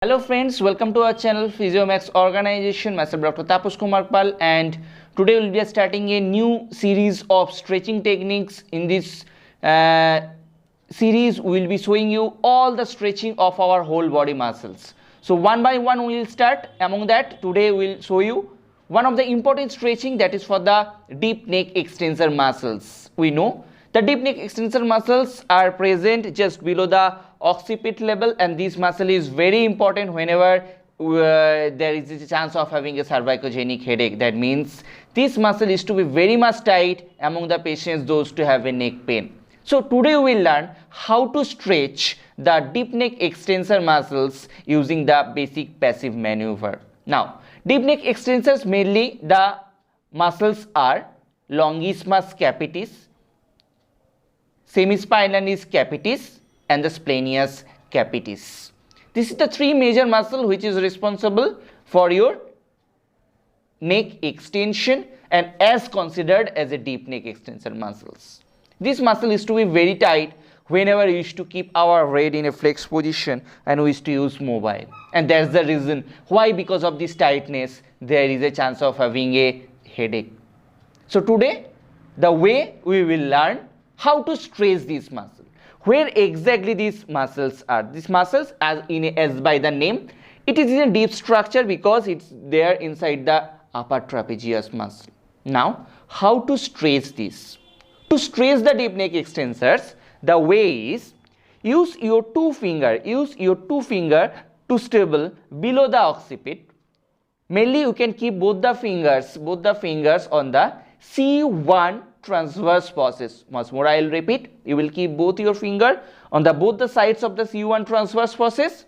Hello friends, welcome to our channel Physiomax Organization. Myself Dr. Tapas Kumar Pal, and today we'll be starting a new series of stretching techniques. In this series we will be showing you all the stretching of our whole body muscles. So one by one we will start. Among that, today we'll show you one of the important stretching, that is for the deep neck extensor muscles. We know the deep neck extensor muscles are present just below the occiput level, and this muscle is very important whenever there is a chance of having a cervicogenic headache. That means this muscle is to be very much tight among the patients those to have a neck pain. So today we will learn how to stretch the deep neck extensor muscles using the basic passive maneuver. Now, deep neck extensors, mainly the muscles are longissimus capitis, semispinalis capitis, and the splenius capitis. This is the three major muscle which is responsible for your neck extension and as considered as a deep neck extensor muscles. This muscle is to be very tight whenever we used to keep our head in a flex position and we used to use mobile, and that's the reason why, because of this tightness, there is a chance of having a headache. So today the way we will learn how to stretch this muscle. Where exactly these muscles are? These muscles, as by the name, it is in a deep structure because it's there inside the upper trapezius muscle. Now, how to stretch this? To stretch the deep neck extensors, the way is use your two finger to stable below the occiput. Mainly, you can keep both the fingers on the C1 transverse process. Once more I will repeat, you will keep both your finger on both the sides of the C1 transverse process.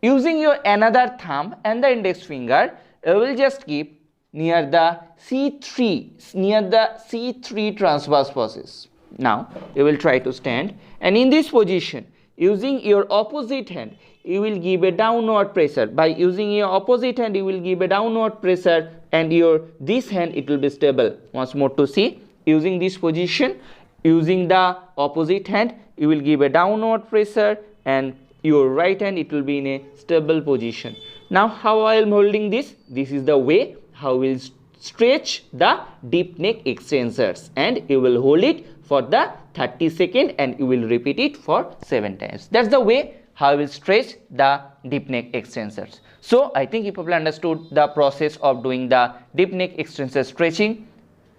Using your another thumb and the index finger, you will just keep near the C3 transverse process. Now you will try to stand, and in this position, using your opposite hand, you will give a downward pressure. By using your opposite hand, you will give a downward pressure, and this hand it will be stable. Once more to see. Using this position, using the opposite hand, you will give a downward pressure, and your right hand it will be in a stable position. Now how I am holding this? This is the way how we will stretch the deep neck extensors, and you will hold it for the 30 seconds and you will repeat it for 7 times. That's the way how we will stretch the deep neck extensors. So I think you probably understood the process of doing the deep neck extensor stretching.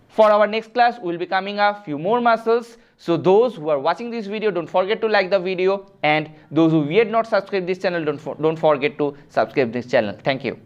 For our next class, we will be coming up few more muscles. So those who are watching this video, don't forget to like the video, and those who yet not subscribed this channel, don't forget to subscribe this channel. Thank you.